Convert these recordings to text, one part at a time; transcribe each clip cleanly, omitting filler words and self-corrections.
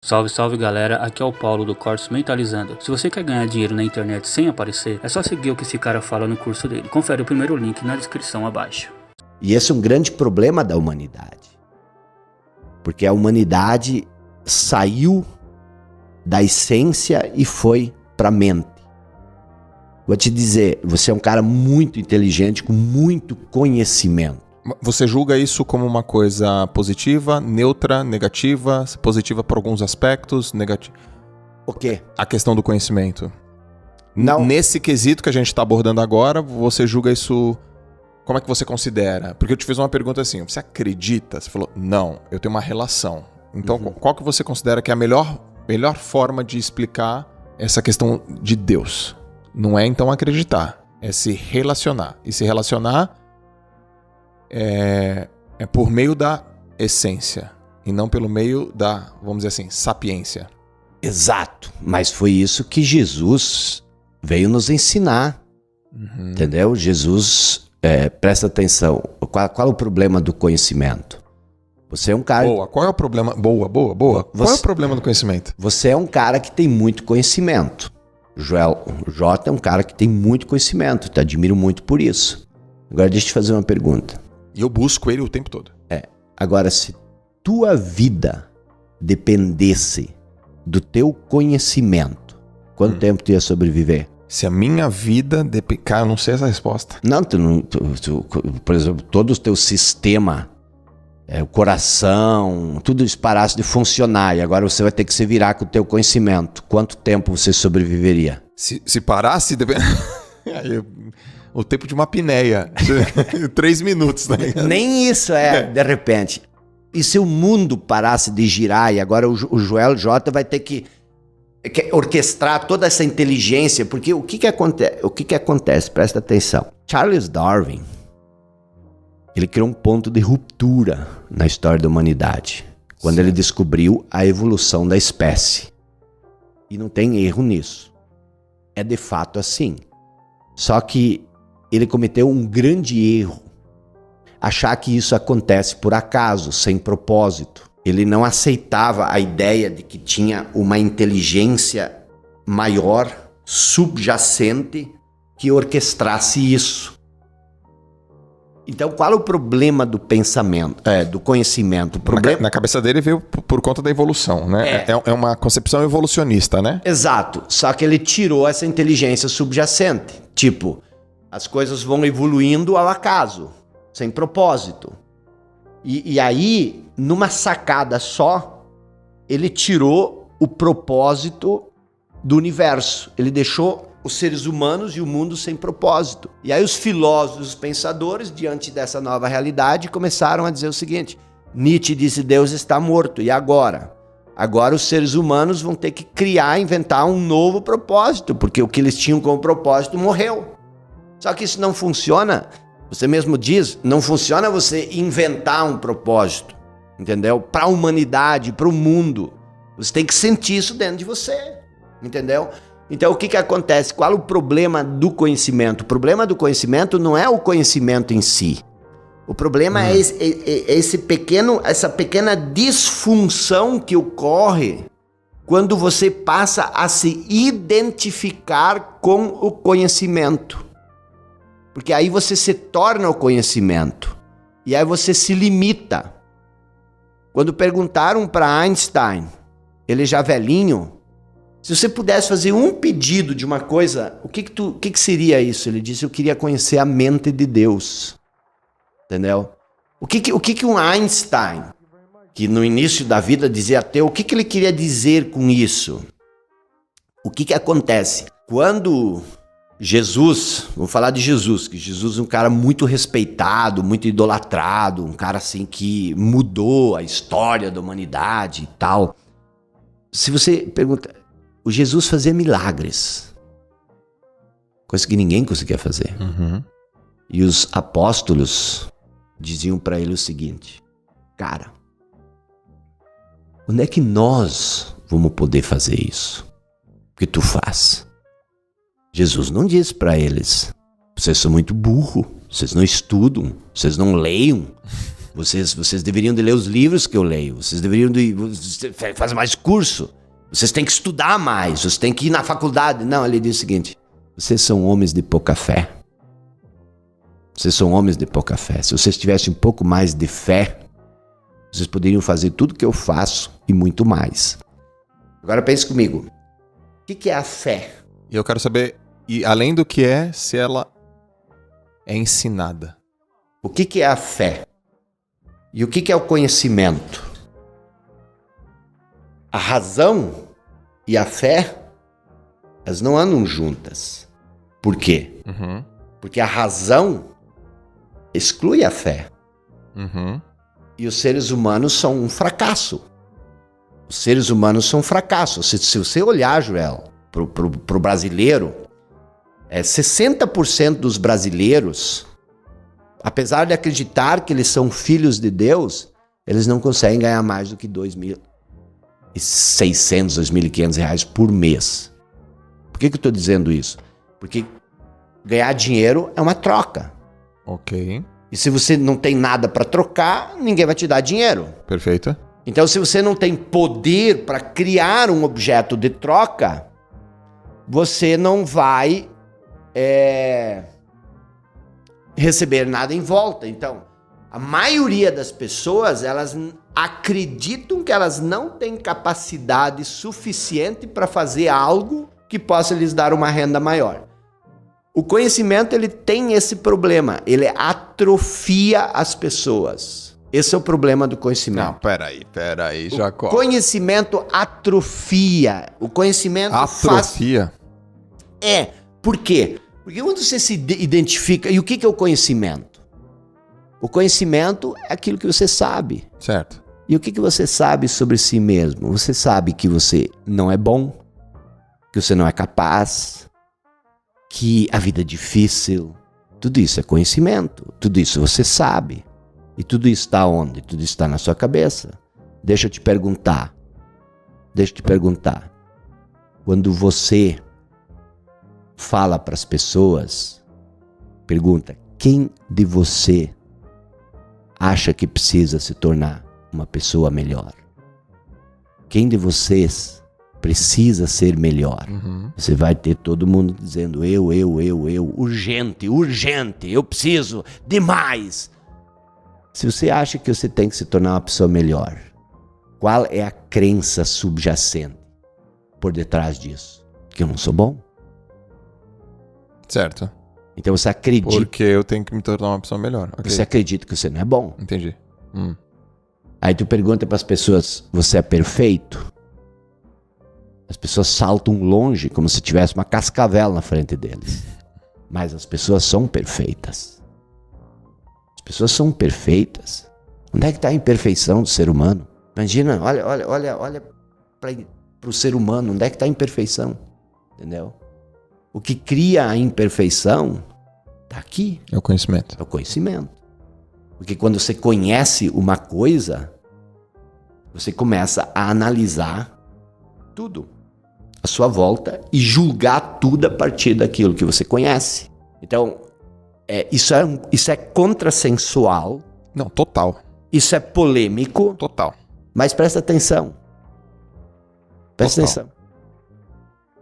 Salve, salve galera, aqui é o Paulo do Cortes Mentalizando. Se você quer ganhar dinheiro na internet sem aparecer, é só seguir o que esse cara fala no curso dele. Confere o primeiro link na descrição abaixo. E esse é um grande problema da humanidade. Porque a humanidade saiu da essência e foi para a mente. Vou te dizer, você é um cara muito inteligente, com muito conhecimento. Você julga isso como uma coisa positiva, neutra, negativa, positiva por alguns aspectos, negativa? O quê? A questão do conhecimento. Não. Nesse quesito que a gente está abordando agora, você julga isso... Como é que você considera? Porque eu te fiz uma pergunta assim, você acredita? Você falou, não, eu tenho uma relação. Então, qual que você considera que é a melhor forma de explicar essa questão de Deus? Não é, então, acreditar. É se relacionar. E se relacionar é por meio da essência. E não pelo meio da, vamos dizer assim, sapiência. Exato. Mas foi isso que Jesus veio nos ensinar. Entendeu? Jesus... presta atenção, qual é o problema do conhecimento? Você é um cara... Boa, qual é o problema? Boa. Qual é o problema do conhecimento? Você é um cara que tem muito conhecimento. Joel J é um cara que tem muito conhecimento, te admiro muito por isso. Agora deixa eu te fazer uma pergunta. E eu busco ele o tempo todo. Agora, se tua vida dependesse do teu conhecimento, quanto tempo tu ia sobreviver? Se a minha vida cara, eu não sei essa resposta. Não, por exemplo, todo o teu sistema, o coração, tudo isso parasse de funcionar e agora você vai ter que se virar com o teu conhecimento. Quanto tempo você sobreviveria? Se parasse, o tempo de uma apneia. 3 minutos, né? Nem isso de repente. E se o mundo parasse de girar e agora o Joel J vai ter que orquestrar toda essa inteligência, porque o que acontece? Presta atenção. Charles Darwin, ele criou um ponto de ruptura na história da humanidade, quando ele descobriu a evolução da espécie. E não tem erro nisso. É de fato assim. Só que ele cometeu um grande erro, achar que isso acontece por acaso, sem propósito. Ele não aceitava a ideia de que tinha uma inteligência maior, subjacente, que orquestrasse isso. Então, qual é o problema do pensamento, do conhecimento? O problema... Na cabeça dele veio por conta da evolução, né? É uma concepção evolucionista, né? Exato. Só que ele tirou essa inteligência subjacente. Tipo, as coisas vão evoluindo ao acaso, sem propósito. E aí, numa sacada só, ele tirou o propósito do universo. Ele deixou os seres humanos e o mundo sem propósito. E aí os filósofos, os pensadores, diante dessa nova realidade, começaram a dizer o seguinte: Nietzsche disse Deus está morto. E agora? Agora os seres humanos vão ter que inventar um novo propósito, porque o que eles tinham como propósito morreu. Só que isso não funciona. Você mesmo diz, não funciona você inventar um propósito, entendeu? Para a humanidade, para o mundo. Você tem que sentir isso dentro de você, entendeu? Então o que acontece? Qual é o problema do conhecimento? O problema do conhecimento não é o conhecimento em si. O problema é essa pequena disfunção que ocorre quando você passa a se identificar com o conhecimento. Porque aí você se torna o conhecimento. E aí você se limita. Quando perguntaram para Einstein, ele já velhinho, se você pudesse fazer um pedido de uma coisa, o que seria isso? Ele disse, eu queria conhecer a mente de Deus. Entendeu? O que um Einstein, que no início da vida dizia ateu, o que ele queria dizer com isso? O que acontece? Quando... Jesus, vamos falar de Jesus, que Jesus é um cara muito respeitado, muito idolatrado, um cara assim que mudou a história da humanidade e tal. Se você pergunta, o Jesus fazia milagres, coisa que ninguém conseguia fazer. E os apóstolos diziam para ele o seguinte, cara, onde é que nós vamos poder fazer isso? O que tu faz? Jesus não disse para eles, vocês são muito burros, vocês não estudam, vocês não leiam, Vocês deveriam de ler os livros que eu leio. Vocês deveriam de fazer mais curso. Vocês têm que estudar mais. Vocês têm que ir na faculdade. Não, ele diz o seguinte: vocês são homens de pouca fé. Vocês são homens de pouca fé. Se vocês tivessem um pouco mais de fé, vocês poderiam fazer tudo que eu faço e muito mais. Agora pense comigo. O que é a fé? E eu quero saber, e além do que é, se ela é ensinada. O que é a fé? E o que é o conhecimento? A razão e a fé, elas não andam juntas. Por quê? Uhum. Porque a razão exclui a fé. Uhum. E os seres humanos são um fracasso. Os seres humanos são um fracasso. Se você olhar, Joel, pro brasileiro, 60% dos brasileiros, apesar de acreditar que eles são filhos de Deus, eles não conseguem ganhar mais do que R$2.600, R$2.500 por mês. Por que eu estou dizendo isso? Porque ganhar dinheiro é uma troca. Ok. E se você não tem nada para trocar, ninguém vai te dar dinheiro. Perfeito. Então, se você não tem poder para criar um objeto de troca, você não vai receber nada em volta. Então, a maioria das pessoas, elas acreditam que elas não têm capacidade suficiente para fazer algo que possa lhes dar uma renda maior. O conhecimento, ele tem esse problema, ele atrofia as pessoas. Esse é o problema do conhecimento. Não, peraí, Jacó. O conhecimento atrofia. O conhecimento Atrofia? Por quê? Porque quando você se identifica... E o que é o conhecimento? O conhecimento é aquilo que você sabe. Certo. E o que você sabe sobre si mesmo? Você sabe que você não é bom, que você não é capaz, que a vida é difícil. Tudo isso é conhecimento. Tudo isso você sabe. E tudo isso está onde? Tudo isso está na sua cabeça. Deixa eu te perguntar. Quando você fala para as pessoas, pergunta: quem de você acha que precisa se tornar uma pessoa melhor? Quem de vocês precisa ser melhor? Uhum. Você vai ter todo mundo dizendo eu, urgente, eu preciso demais. Se você acha que você tem que se tornar uma pessoa melhor, qual é a crença subjacente por detrás disso? Que eu não sou bom? Certo. Então você acredita... Porque eu tenho que me tornar uma pessoa melhor. Okay. Você acredita que você não é bom. Entendi. Aí tu pergunta para as pessoas: você é perfeito? As pessoas saltam longe como se tivesse uma cascavel na frente deles. Mas as pessoas são perfeitas. As pessoas são perfeitas. Onde é que está a imperfeição do ser humano? Imagina, olha para o ser humano, onde é que está a imperfeição? Entendeu? O que cria a imperfeição está aqui. É o conhecimento. É o conhecimento. Porque quando você conhece uma coisa, você começa a analisar tudo à sua volta e julgar tudo a partir daquilo que você conhece. Então, isso é contrassensual. Não, total. Isso é polêmico. Total. Mas presta atenção. Presta atenção.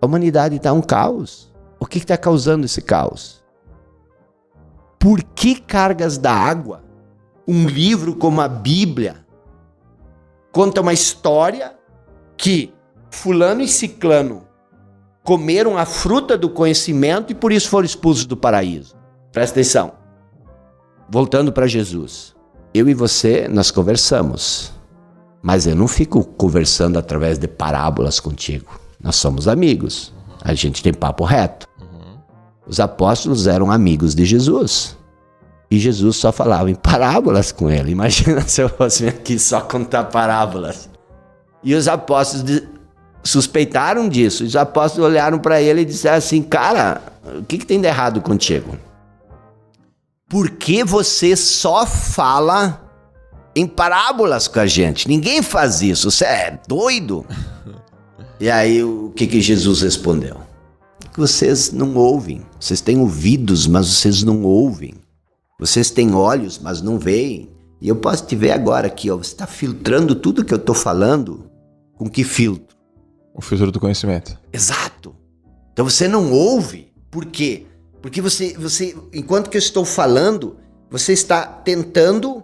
A humanidade está um caos. O que está causando esse caos? Por que cargas da água? Um livro como a Bíblia conta uma história que fulano e ciclano comeram a fruta do conhecimento e por isso foram expulsos do paraíso. Presta atenção. Voltando para Jesus. Eu e você, nós conversamos. Mas eu não fico conversando através de parábolas contigo. Nós somos amigos. A gente tem papo reto. Os apóstolos eram amigos de Jesus. E Jesus só falava em parábolas com ele. Imagina se eu fosse aqui só contar parábolas. E os apóstolos suspeitaram disso. Os apóstolos olharam para ele e disseram assim: cara, o que tem de errado contigo? Por que você só fala em parábolas com a gente? Ninguém faz isso. Você é doido? E aí o que Jesus respondeu? Que vocês não ouvem. Vocês têm ouvidos, mas vocês não ouvem. Vocês têm olhos, mas não veem. E eu posso te ver agora aqui, ó, você está filtrando tudo que eu estou falando com que filtro? O filtro do conhecimento. Exato. Então você não ouve. Por quê? Porque você, enquanto que eu estou falando, você está tentando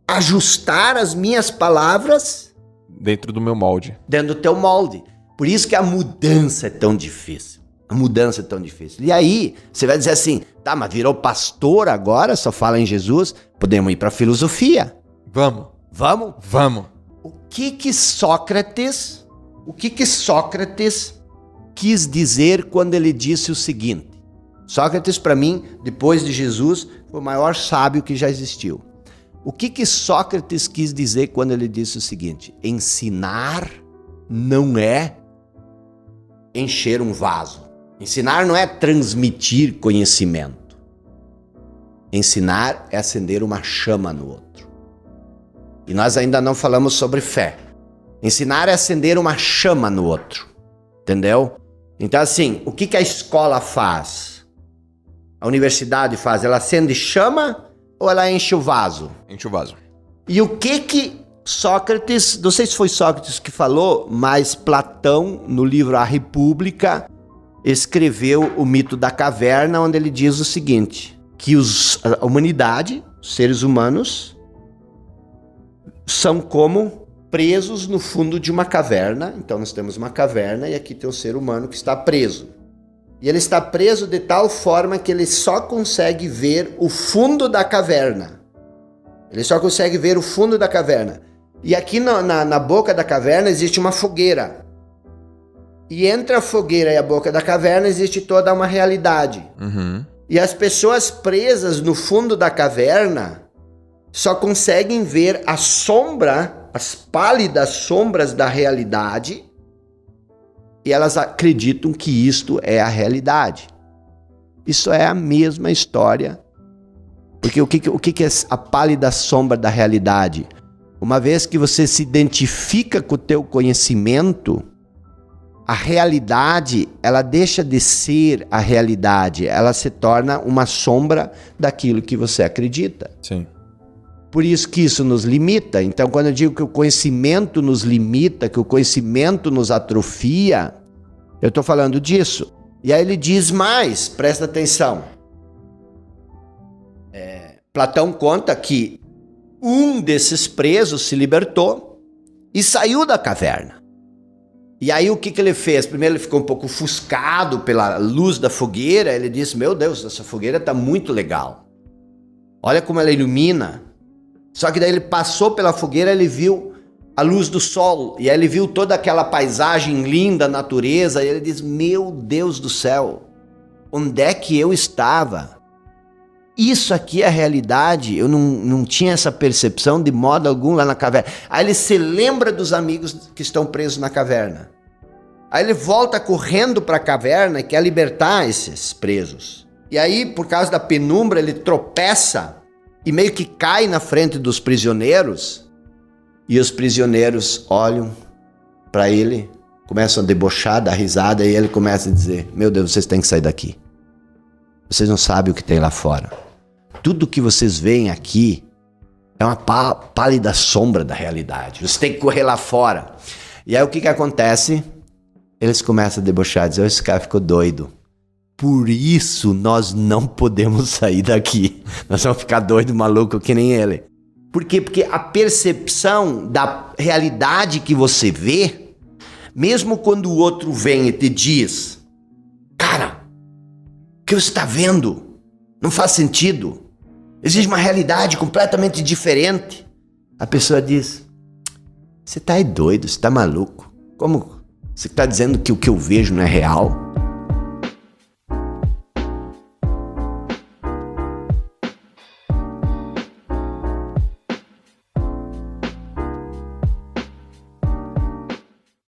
ajustar as minhas palavras dentro do meu molde. Dentro do teu molde. Por isso que a mudança é tão difícil. A mudança é tão difícil. E aí, você vai dizer assim, tá, mas virou pastor agora, só fala em Jesus, podemos ir para filosofia. Vamos. Vamos? Vamos. O que Sócrates quis dizer quando ele disse o seguinte? Sócrates, para mim, depois de Jesus, foi o maior sábio que já existiu. O que Sócrates quis dizer quando ele disse o seguinte? Ensinar não é encher um vaso. Ensinar não é transmitir conhecimento. Ensinar é acender uma chama no outro. E nós ainda não falamos sobre fé. Ensinar é acender uma chama no outro. Entendeu? Então, assim, o que a escola faz? A universidade faz? Ela acende chama ou ela enche o vaso? Enche o vaso. E o que Sócrates, não sei se foi Sócrates que falou, mas Platão, no livro A República, escreveu o mito da caverna, onde ele diz o seguinte, que a humanidade, os seres humanos, são como presos no fundo de uma caverna. Então nós temos uma caverna e aqui tem um ser humano que está preso. E ele está preso de tal forma que ele só consegue ver o fundo da caverna. Ele só consegue ver o fundo da caverna. E aqui na boca da caverna existe uma fogueira. E entre a fogueira e a boca da caverna existe toda uma realidade. Uhum. E as pessoas presas no fundo da caverna só conseguem ver a sombra, as pálidas sombras da realidade, e elas acreditam que isto é a realidade. Isso é a mesma história. Porque o que é a pálida sombra da realidade? Uma vez que você se identifica com o teu conhecimento, a realidade, ela deixa de ser a realidade, ela se torna uma sombra daquilo que você acredita. Sim. Por isso que isso nos limita. Então, quando eu digo que o conhecimento nos limita, que o conhecimento nos atrofia, eu estou falando disso. E aí ele diz mais, presta atenção. Platão conta que um desses presos se libertou e saiu da caverna. E aí o que ele fez? Primeiro ele ficou um pouco ofuscado pela luz da fogueira. Ele disse, meu Deus, essa fogueira está muito legal. Olha como ela ilumina. Só que daí ele passou pela fogueira, ele viu a luz do sol. E aí ele viu toda aquela paisagem linda, natureza. E ele diz, meu Deus do céu, onde é que eu estava? Isso aqui é a realidade. Eu não tinha essa percepção de modo algum lá na caverna. Aí ele se lembra dos amigos que estão presos na caverna. Aí ele volta correndo para a caverna e quer libertar esses presos. E aí, por causa da penumbra, ele tropeça e meio que cai na frente dos prisioneiros. E os prisioneiros olham para ele, começam a debochar, dar risada, e ele começa a dizer, meu Deus, vocês têm que sair daqui. Vocês não sabem o que tem lá fora. Tudo que vocês veem aqui é uma pálida sombra da realidade. Vocês têm que correr lá fora. E aí o que acontece? Eles começam a debochar, dizer, esse cara ficou doido. Por isso nós não podemos sair daqui. Nós vamos ficar doido, maluco, que nem ele. Por quê? Porque a percepção da realidade que você vê, mesmo quando o outro vem e te diz, cara, o que você está vendo não faz sentido. Existe uma realidade completamente diferente. A pessoa diz, você tá aí doido, você tá maluco. Como você está dizendo que o que eu vejo não é real?